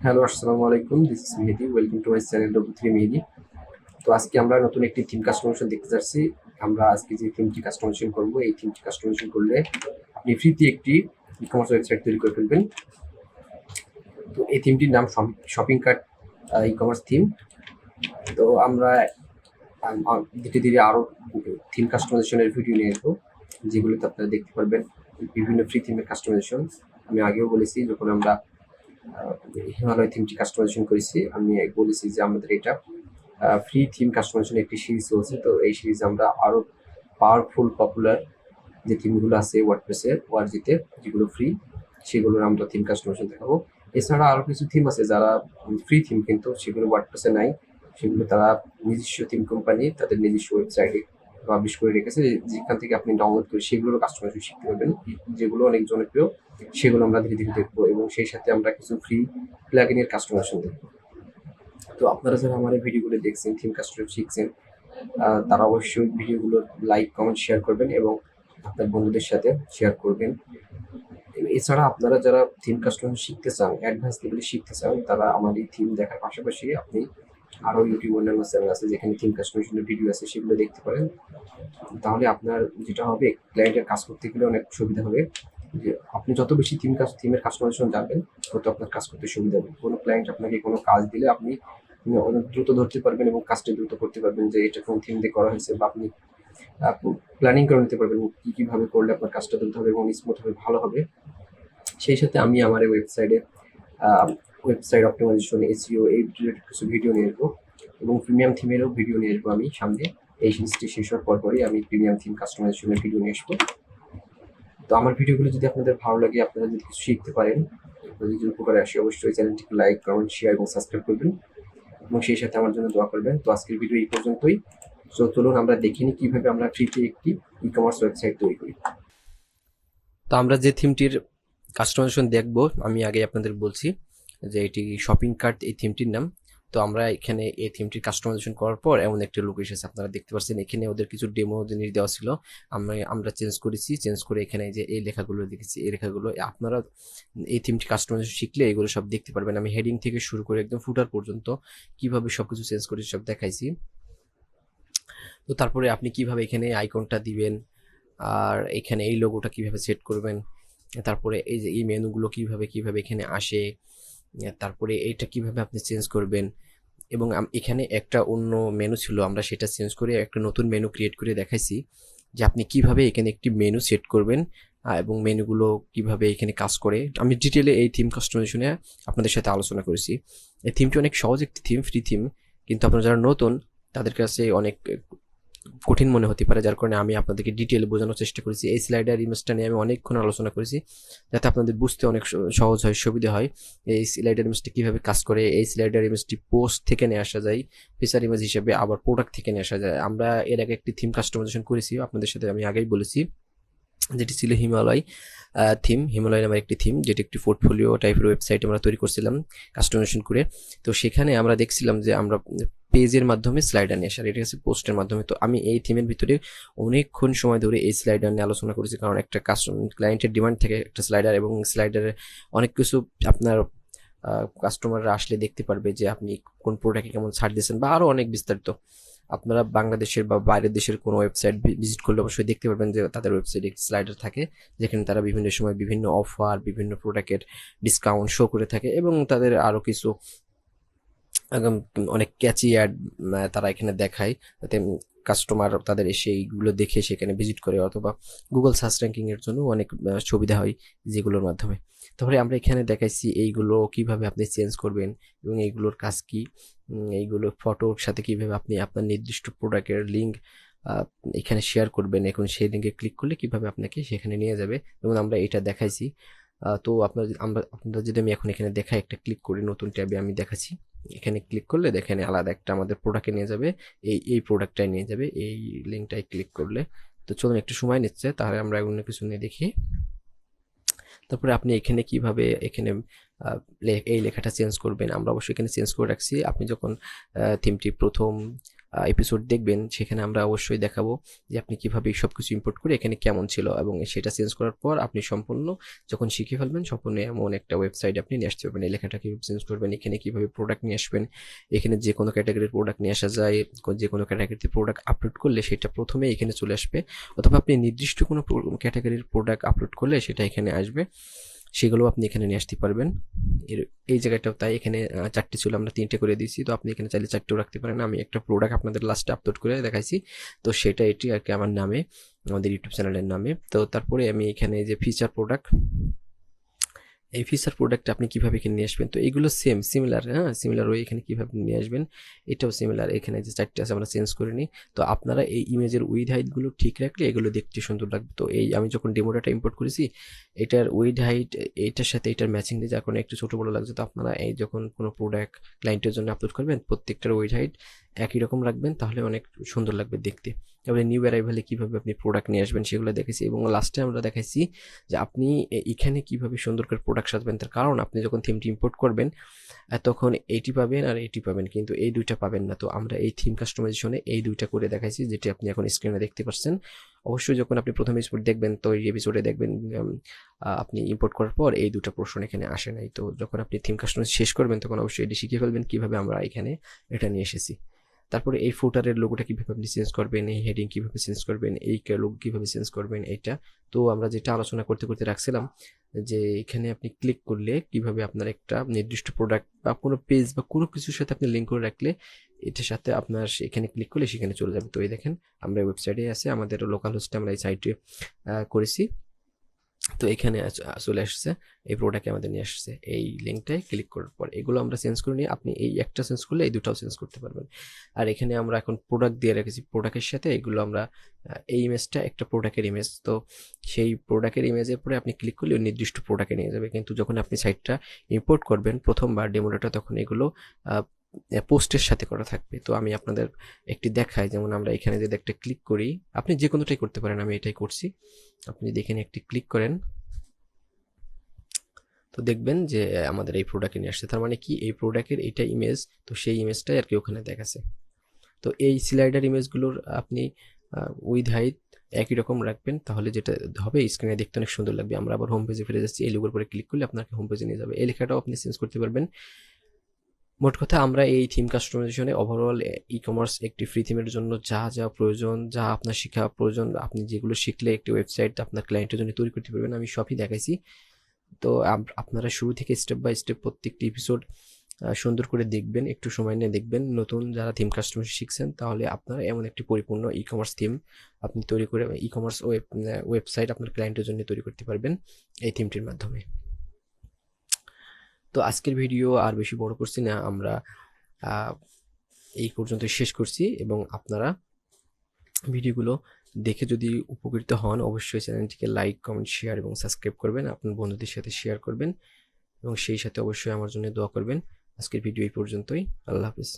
Hello, আসসালামু আলাইকুম। This is Mehedi. Welcome to my channel W3 মেহেদি। তো আজকে আমরা নতুন একটি থিম কাস্টমাইজেশন দেখতে যাচ্ছি। আমরা আজকে যে থিমটি কাস্টমাইজেশন করব, এই থিমটি কাস্টমাইজেশন করলে আপনি ফ্রিতে একটি ই-কমার্স ওয়েবসাইট তৈরি করে ফেলবেন। তো এই থিমটির নাম শপিং কার্ট ই-কমার্স থিম। তো আমরা ধীরে ধীরে আরও থিম কাস্টমাইজেশনের ভিডিও নিয়ে আসবো, যেগুলোতে আপনারা দেখতে পারবেন বিভিন্ন ফ্রি থিমের কাস্টমাইজেশন। আমি আগেও বলেছি, যখন আমরা হিমালয় থিমটি কাস্টমাইজেশন করেছি, আমি বলেছি যে আমাদের এটা ফ্রি থিম কাস্টমাইজেশন একটি সিরিজ চলছে। তো এই সিরিজ আমরা আরো পাওয়ারফুল পপুলার যে থিমগুলো আছে ওয়ার্ডপ্রেসের ওয়ার্জিতে, যেগুলো ফ্রি, সেগুলোর আমরা থিম কাস্টমাইজেশন দেখাবো। এছাড়া আরো কিছু থিম আছে যারা ফ্রি থিম, কিন্তু সেগুলো ওয়ার্ডপ্রেসে নাই। সেগুলো তারা নিজস্ব থিম কোম্পানি তাদের নিজস্ব ওয়েবসাইটে পাবলিশ করে রেখেছে, যেখান থেকে আপনি ডাউনলোড করে সেগুলোর কাস্টমাইজেশন শিখতে পারবেন, যেগুলো অনেক জনপ্রিয়। সেগুলো আমরা ধীরে ধীরে দেখবো, এবং সেই সাথে আমরা কিছু ফ্রি প্লাগইনের কাস্টমাইজেশন দেখবো। তো আপনারা যারা আমার এই ভিডিওগুলো দেখছেন, থিম কাস্টমাইজেশন শিখছেন, তারা অবশ্যই ভিডিওগুলো লাইক, কমেন্ট, শেয়ার করবেন এবং আপনার বন্ধুদের সাথে শেয়ার করবেন। এছাড়া আপনারা যারা থিম কাস্টমাইজেশন শিখতে চান, অ্যাডভান্স লেভেলে শিখতে চান, তারা আমার এই থিম দেখার পাশাপাশি আপনি আরও ইউটিউব অন্যান্য চ্যানেল আছে যেখানে থিম কাস্টমাইজেশনের ভিডিও আছে, সেগুলো দেখতে পারেন। তাহলে আপনার যেটা হবে, ক্লায়েন্টের কাজ করতে গেলে অনেক সুবিধা হবে। যে আপনি যত বেশি থিমের কাস্টমাইজেশন জানবেন, তত আপনার কাজ করতে সুবিধা হবে। কোনো ক্লায়েন্ট আপনাকে কোনো কাজ দিলে আপনি অনেক দ্রুত ধরতে পারবেন এবং কাজটা দ্রুত করতে পারবেন, যে এটা কোন থিম দিয়ে করা হয়েছে, বা আপনি প্ল্যানিং করে নিতে পারবেন কিভাবে করলে আপনার কাজটা দ্রুত হবে এবং স্মুথ হবে, ভালো হবে। সেই সাথে আমি আমার এই ওয়েবসাইট অপটিমাইজেশন, এসইও, এই রিলেটেড কিছু ভিডিও নিয়ে আসবো, এবং প্রিমিয়াম থিমেরও ভিডিও নিয়ে আসবো আমি সামনে। এই সিরিজটি শেষ হওয়ার পরই আমি প্রিমিয়াম থিম কাস্টমাইজেশনের ভিডিও নিয়ে আসবো। তো আমার ভিডিওগুলো যদি আপনাদের ভালো লাগে, আপনারা যদি কিছু শিখতে পারেন, যদি উপকারে আসে, অবশ্যই চ্যানেলটিকে লাইক, কমেন্ট, শেয়ার এবং সাবস্ক্রাইব করবেন, এবং সেই সাথে আমার জন্য দোয়া করবেন। তো আজকের ভিডিও এই পর্যন্তই। তো চলুন আমরা দেখিনি কিভাবে আমরা ফ্রিতে একটি ই-কমার্স ওয়েবসাইট তৈরি করি। তো আমরা যে থিমটির কাস্টমাইজেশন দেখব, আমি আগে আপনাদের বলছি যে এটি শপিং কার্ট, এই থিমটির নাম। তো আমরা এখানে এই থিমটির কাস্টমাইজেশন করার পর এমন একটা লুক এসেছে, আপনারা দেখতে পাচ্ছেন। এখানে ওদের কিছু ডেমো জিনিস দেওয়া ছিল, আমরা চেঞ্জ করেছি। চেঞ্জ করে এখানে যে এই লেখাগুলো দেখেছি, এই লেখাগুলো আপনারা এই থিমটি কাস্টমাইজেশন শিখলে এগুলো সব দেখতে পারবেন। আমি হেডিং থেকে শুরু করে একদম ফুটার পর্যন্ত কিভাবে সবকিছু চেঞ্জ করেছি সব দেখাইছি। তো তারপরে আপনি কিভাবে এখানে আইকনটা দিবেন, আর এখানে এই লোগোটা কিভাবে সেট করবেন, তারপরে এই যে এই মেনুগুলো কিভাবে কিভাবে এখানে আসে, তারপরে এইটা কিভাবে আপনি চেঞ্জ করবেন। এবং এখানে একটা অন্য মেনু ছিল, আমরা সেটা চেঞ্জ করে একটা নতুন মেনু ক্রিয়েট করে দেখাইছি যে আপনি কিভাবে এখানে একটি মেনু সেট করবেন, এবং মেনুগুলো কিভাবে এখানে কাজ করে। আমি ডিটেলে এই থিম কাস্টমাইজেশনে আপনাদের সাথে আলোচনা করেছি। এই থিমটি অনেক সহজ একটি থিম, ফ্রি থিম, কিন্তু আপনারা যারা নতুন তাদের কাছে অনেক কঠিন মনে হতে পারে, যার কারণে আমি আপনাদেরকে ডিটেলে বোঝানোর চেষ্টা করেছি। এই স্লাইডার ইমেজটা নিয়ে আমি অনেকক্ষণ আলোচনা করেছি, যাতে আপনাদের বুঝতে অনেক সহজ হয়, সুবিধা হয়। এই স্লাইডার ইমেজটি কিভাবে কাজ করে, এই স্লাইডার ইমেজটি পোস্ট থেকে নিয়ে আসা যায় ফিচার ইমেজ হিসেবে, আবার প্রোডাক্ট থেকে নিয়ে আসা যায়। আমরা এর আগে একটি থিম কাস্টমাইজেশন করেছি, আপনাদের সাথে আমি আগেই বলেছি, যেটি ছিল হিমালয় থিম। হিমালয় নামের একটি থিম, যেটি একটি পোর্টফোলিও টাইপের ওয়েবসাইট আমরা তৈরি করছিলাম কাস্টমাইজেশন করে। তো সেখানে আমরা দেখছিলাম যে আমরা পেজের মাধ্যমে স্লাইডার নিয়ে আসার, এটা হচ্ছে পোস্টের মাধ্যমে। তো আমি এই থিমের ভিতরে অনেকক্ষণ সময় ধরে এই স্লাইডার নিয়ে আলোচনা করেছি, কারণ একটা ক্লায়েন্টের ডিমান্ড থাকে একটা স্লাইডার, এবং স্লাইডারে অনেক কিছু আপনার কাস্টমাররা আসলে দেখতে পারবে যে আপনি কোন প্রোডাক্টে কেমন ছাড় দিয়েছেন, বা আরও অনেক বিস্তারিত। আপনারা বাংলাদেশের বা বাইরের দেশের কোনো ওয়েবসাইট ভিজিট করলে অবশ্যই দেখতে পারবেন যে তাদের ওয়েবসাইটে একটি স্লাইডার থাকে, যেখানে তারা বিভিন্ন সময় বিভিন্ন অফার, বিভিন্ন প্রোডাক্টের ডিসকাউন্ট শো করে থাকে, এবং তাদের আরও কিছু অনেক ক্যাচি অ্যাড তারা এখানে দেখায়, যাতে কাস্টমার তাদের এসে এইগুলো দেখে সেখানে ভিজিট করে, অথবা গুগল সার্চ র্যাঙ্কিং এর জন্য অনেক সুবিধা হয় যেগুলোর মাধ্যমে। তারপরে আমরা এখানে দেখাইছি এইগুলো কিভাবে আপনি চেঞ্জ করবেন এবং এইগুলোর কাজ কি, এইগুলো ফটোর সাথে কিভাবে আপনি আপনার নির্দিষ্ট প্রোডাক্টের লিঙ্ক এখানে শেয়ার করবেন। এখন সেই লিঙ্কে ক্লিক করলে কিভাবে আপনাকে সেখানে নিয়ে যাবে, এবং আমরা এটা দেখাইছি। তো আপনারা যদি আমি এখন এখানে দেখাই, একটা ক্লিক করি, নতুন ট্যাবে আমি দেখাচ্ছি। এখানে ক্লিক করলে দেখেন আলাদা একটা আমাদের প্রোডাক্টে নিয়ে যাবে, এই প্রোডাক্টটাই নিয়ে যাবে এই লিঙ্কটাই ক্লিক করলে। তো চলুন, একটু সময় নিচ্ছে, তাহলে আমরা অন্য কিছু নিয়ে দেখি। তারপরে আপনি এখানে কিভাবে এখানে এই লেখাটা চেঞ্জ করবেন, আমরা অবশ্যই এখানে চেঞ্জ করে রাখছি। আপনি যখন থিমটি প্রথম এপিসোড দেখবেন, সেখানে আমরা অবশ্যই দেখাবো যে আপনি কিভাবে সব কিছু ইম্পোর্ট করে এখানে কেমন ছিল, এবং সেটা চেঞ্জ করার পর আপনি সম্পূর্ণ যখন শিখে ফেলবেন সম্পূর্ণ এমন একটা ওয়েবসাইট আপনি নিয়ে আসতে পারবেন। এই লেখাটা কীভাবে চেঞ্জ করবেন, এখানে কীভাবে প্রোডাক্ট নিয়ে আসবেন, এখানে যে কোনো ক্যাটাগরির প্রোডাক্ট নিয়ে আসা যায়, যে কোনো ক্যাটাগরিতে প্রোডাক্ট আপলোড করলে সেটা প্রথমে এখানে চলে আসবে, অথবা আপনি নির্দিষ্ট কোনো ক্যাটাগরির প্রোডাক্ট আপলোড করলে সেটা এখানে আসবে, সেগুলো আপনি এখানে নিয়ে আসতে পারবেন। এই জায়গাটাও তাই, এখানে 4টি ছিল, আমরা 3টে করে দিয়েছি, তো আপনি এখানে চাইলে 4টেও রাখতে পারেন। আমি একটা প্রোডাক্ট আপনাদের লাস্টে আপলোড করে দেখাইছি, তো সেটা এটি আর কি আমার নামে, আমাদের ইউটিউব চ্যানেলের নামে। তো তারপরে আমি এখানে যে ফিচার প্রোডাক্ট, এই ফিচার প্রোডাক্ট আপনি কিভাবে এখানে নিয়ে আসবেন, তো এইগুলো সেম সিমিলার, হ্যাঁ সিমিলার ওই এখানে কিভাবে নিয়ে আসবেন এটাও সিমিলার। এখানে যে 4টে আছে আমরা চেঞ্জ করে নিই। তো আপনারা এই ইমেজের উইড হাইটগুলো ঠিক রাখলে এগুলো দেখতে সুন্দর লাগবে। তো এই আমি যখন ডেমো ডাটা ইম্পোর্ট করেছি, এটার উইড হাইট এইটার সাথে এটার ম্যাচিং দিয়ে যার কারণে একটু ছোটো বড়ো লাগছে। তো আপনারা এই যখন কোনো প্রোডাক্ট ক্লায়েন্টের জন্য আপলোড করবেন প্রত্যেকটার উইড হাইট একই রকম রাখবেন, তাহলে অনেক সুন্দর লাগবে দেখতে। এবারে নিউ অ্যারাইভালে কীভাবে আপনি প্রোডাক্ট নিয়ে আসবেন সেগুলো দেখেছি, এবং লাস্টে আমরা দেখাইছি যে আপনি এখানে কীভাবে সুন্দর করে প্রোডাক্ট সাজবেন। তার কারণ আপনি যখন থিমটি ইম্পোর্ট করবেন তখন এইটি পাবেন আর এইটি পাবেন, কিন্তু এই দুইটা পাবেন না। তো আমরা এই থিম কাস্টমাইজেশনে এই দুইটা করে দেখাইছি, যেটি আপনি এখন স্ক্রিনে দেখতে পাচ্ছেন। অবশ্যই যখন আপনি প্রথম এপিসোড দেখবেন, তো এই এপিসোডে দেখবেন আপনি ইম্পোর্ট করার পর এই দুটো পোর্শন এখানে আসে নাই। তো যখন আপনি থিম কাস্টমাইজ শেষ করবেন তখন অবশ্যই এটি শিখে ফেলবেন কীভাবে আমরা এখানে এটা নিয়ে এসেছি। তারপরে এই ফুটারের লোগোটা কীভাবে আপনি চেঞ্জ করবেন, এই হেডিং কীভাবে চেঞ্জ করবেন, এই লোগো কীভাবে চেঞ্জ করবেন, এইটা তো আমরা যেটা আলোচনা করতে করতে রাখছিলাম যে এখানে আপনি ক্লিক করলে কিভাবে আপনার একটা নির্দিষ্ট প্রোডাক্ট বা কোনো পেজ বা কোনো কিছুর সাথে আপনি লিঙ্ক করে রাখলে এটার সাথে আপনার এখানে ক্লিক করলে সেখানে চলে যাবে। তো এই দেখেন আমরা ওয়েবসাইটে আছে, আমাদের লোকাল হোস্টে আমরা এই সাইটে করেছি, তো এখানে চলে আসছে, এই প্রোডাক্টে আমাদের নিয়ে আসছে। এই লিঙ্কটায় ক্লিক করার পর এগুলো আমরা চেঞ্জ করে নিয়ে আপনি এই একটা চেঞ্জ করলে এই দুটাও চেঞ্জ করতে পারবেন। আর এখানে আমরা এখন প্রোডাক্ট দিয়ে রেখেছি, প্রোডাক্টের সাথে এগুলো আমরা এই ইমেজটা একটা প্রোডাক্টের ইমেজ, তো সেই প্রোডাক্টের ইমেজের পরে আপনি ক্লিক করলে নির্দিষ্ট প্রোডাক্টে নিয়ে যাবে। কিন্তু যখন আপনি সাইটটা ইম্পোর্ট করবেন প্রথমবার ডেমোটা, তখন এগুলো পোস্টের সাথে করা থাকবে। তো আমি আপনাদের একটি দেখাই, যেমন আমরা এখানে যদি একটা ক্লিক করি, আপনি যে কোনোটাই করতে পারেন, আমি এটাই করছি। আপনি যদি এখানে একটি ক্লিক করেন তো দেখবেন যে আমাদের এই প্রোডাক্টে নিয়ে আসছে। তার মানে কি, এই প্রোডাক্টের এইটা ইমেজ, তো সেই ইমেজটাই আর কি ওখানে দেখাচ্ছে। তো এই স্লাইডার ইমেজগুলোর আপনি উইথ হাইট একই রকম রাখবেন, তাহলে যেটা হবে স্ক্রিনে দেখতে অনেক সুন্দর লাগবে। আমরা আবার হোম পেজে ফিরে যাচ্ছি, এই লোগোর উপরে ক্লিক করলে আপনাকে হোম পেজে নিয়ে যাবে। এই লেখাটাও আপনি চেঞ্জ করতে পারবেন। মোট কথা আমরা এই থিম কাস্টমাইজেশনে ওভারঅল ই কমার্স একটি ফ্রি থিমের জন্য যা যা প্রয়োজন, যা আপনার শেখা প্রয়োজন, আপনি যেগুলো শিখলে একটি ওয়েবসাইট আপনার ক্লায়েন্টের জন্য তৈরি করতে পারবেন, আমি সবই দেখাইছি। তো আপনারা শুরু থেকে স্টেপ বাই স্টেপ প্রত্যেকটি এপিসোড সুন্দর করে দেখবেন, একটু সময় নিয়ে দেখবেন। নতুন যারা থিম কাস্টমাইজ শিখছেন তাহলে আপনারা এমন একটি পরিপূর্ণ ই কমার্স থিম আপনি তৈরি করে ই কমার্স ওয়েবসাইট আপনার ক্লায়েন্টের জন্য তৈরি করতে পারবেন এই থিমটির মাধ্যমে। তো আজকের ভিডিও আর বেশি বড় করছি না, আমরা এই পর্যন্ত শেষ করছি, এবং আপনারা ভিডিওগুলো দেখে যদি উপকৃত হন অবশ্যই চ্যানেলটিকে লাইক, কমেন্ট, শেয়ার এবং সাবস্ক্রাইব করবেন, আপনার বন্ধুদের সাথে শেয়ার করবেন, এবং সেই সাথে অবশ্যই আমার জন্য দোয়া করবেন। আজকের ভিডিও এই পর্যন্তই। আল্লাহ হাফিজ।